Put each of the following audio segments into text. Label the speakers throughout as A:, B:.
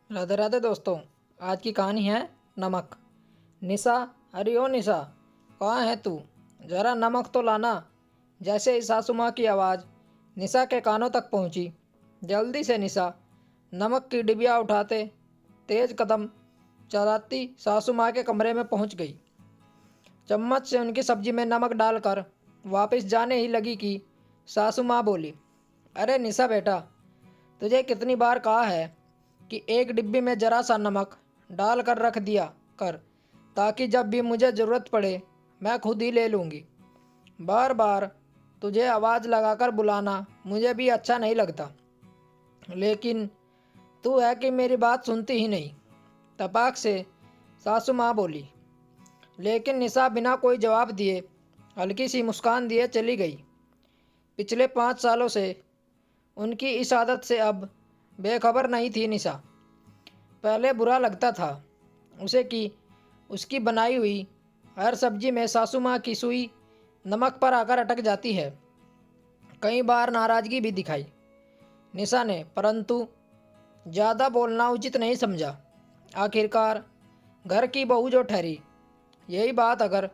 A: राधे राधे दोस्तों। आज की कहानी है नमक। निशा, अरे ओ निशा, कहाँ है तू? जरा नमक तो लाना। जैसे ही सासू माँ की आवाज़ निशा के कानों तक पहुँची, जल्दी से निशा नमक की डिबिया उठाते तेज कदम चलाती सासू माँ के कमरे में पहुँच गई। चम्मच से उनकी सब्जी में नमक डालकर वापस जाने ही लगी कि सासू माँ बोली, अरे निशा बेटा, तुझे कितनी बार कहा है कि एक डिब्बी में ज़रा सा नमक डाल कर रख दिया कर, ताकि जब भी मुझे ज़रूरत पड़े मैं खुद ही ले लूँगी। बार बार तुझे आवाज़ लगाकर बुलाना मुझे भी अच्छा नहीं लगता, लेकिन तू है कि मेरी बात सुनती ही नहीं। तपाक से सासू माँ बोली। लेकिन निशा बिना कोई जवाब दिए हल्की सी मुस्कान दिए चली गई। पिछले 5 सालों से उनकी इस आदत से अब बेखबर नहीं थी निशा। पहले बुरा लगता था उसे कि उसकी बनाई हुई हर सब्जी में सासू माँ की सुई नमक पर आकर अटक जाती है। कई बार नाराज़गी भी दिखाई निशा ने, परंतु ज़्यादा बोलना उचित नहीं समझा। आखिरकार घर की बहू जो ठहरी, यही बात अगर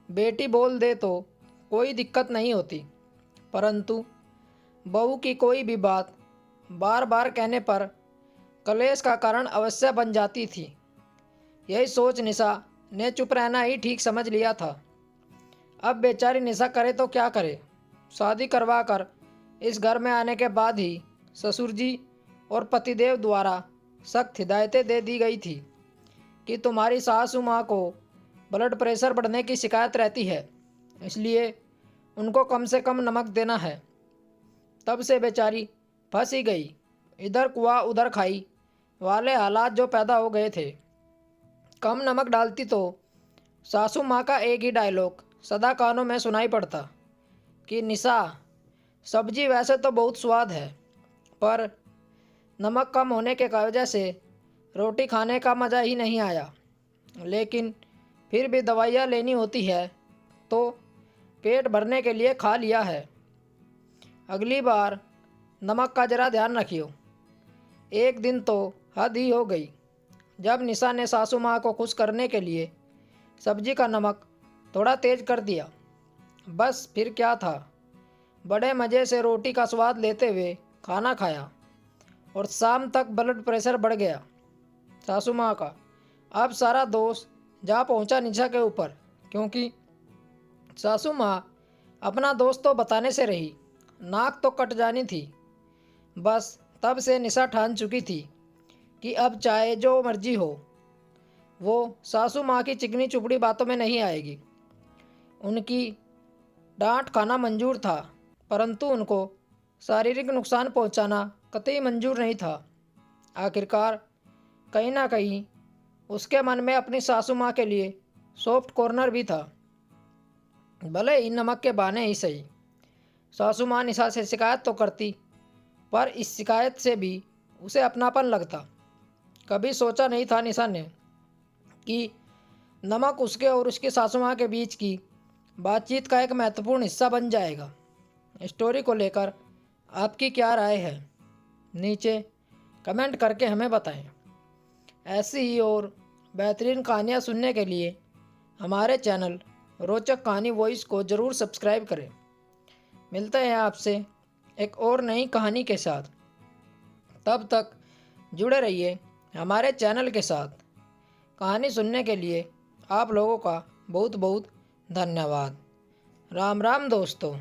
A: बेटी बोल दे तो कोई दिक्कत नहीं होती, परंतु बहू की कोई भी बात बार बार कहने पर कलेश का कारण अवश्य बन जाती थी। यही सोच निशा ने चुप रहना ही ठीक समझ लिया था। अब बेचारी निशा करे तो क्या करे। शादी करवा कर इस घर में आने के बाद ही ससुर जी और पतिदेव द्वारा सख्त हिदायतें दे दी गई थी कि तुम्हारी सासू माँ को ब्लड प्रेशर बढ़ने की शिकायत रहती है, इसलिए उनको कम से कम नमक देना है। तब से बेचारी फंस ही गई। इधर कुआ उधर खाई वाले हालात जो पैदा हो गए थे। कम नमक डालती तो सासू माँ का एक ही डायलॉग सदा कानों में सुनाई पड़ता कि निशा, सब्जी वैसे तो बहुत स्वाद है, पर नमक कम होने के वजह से रोटी खाने का मज़ा ही नहीं आया। लेकिन फिर भी दवाइयाँ लेनी होती है तो पेट भरने के लिए खा लिया है। अगली बार नमक का ज़रा ध्यान रखियो। एक दिन तो हद ही हो गई जब निशा ने सासू माँ को खुश करने के लिए सब्जी का नमक थोड़ा तेज कर दिया। बस फिर क्या था, बड़े मज़े से रोटी का स्वाद लेते हुए खाना खाया और शाम तक ब्लड प्रेशर बढ़ गया। सासू माँ का अब सारा दोष जा पहुँचा निशा के ऊपर, क्योंकि सासू माँ अपना दोस्त तो बताने से रही, नाक तो कट जानी थी। बस तब से निशा ठान चुकी थी कि अब चाहे जो मर्जी हो, वो सासू माँ की चिकनी चुपड़ी बातों में नहीं आएगी। उनकी डांट खाना मंजूर था, परंतु उनको शारीरिक नुकसान पहुंचाना कतई मंजूर नहीं था। आखिरकार कहीं ना कहीं उसके मन में अपनी सासू माँ के लिए सॉफ्ट कॉर्नर भी था। भले ही नमक के बहाने ही सही। सासू माँ निशा से शिकायत तो करती, पर इस शिकायत से भी उसे अपनापन लगता। कभी सोचा नहीं था निशा ने कि नमक उसके और उसकी सासू माँ के बीच की बातचीत का एक महत्वपूर्ण हिस्सा बन जाएगा। स्टोरी को लेकर आपकी क्या राय है, नीचे कमेंट करके हमें बताएं। ऐसी ही और बेहतरीन कहानियाँ सुनने के लिए हमारे चैनल रोचक कहानी वॉइस को ज़रूर सब्सक्राइब करें। मिलते हैं आपसे एक और नई कहानी के साथ। तब तक जुड़े रहिए हमारे चैनल के साथ। कहानी सुनने के लिए आप लोगों का बहुत बहुत धन्यवाद। राम राम दोस्तों।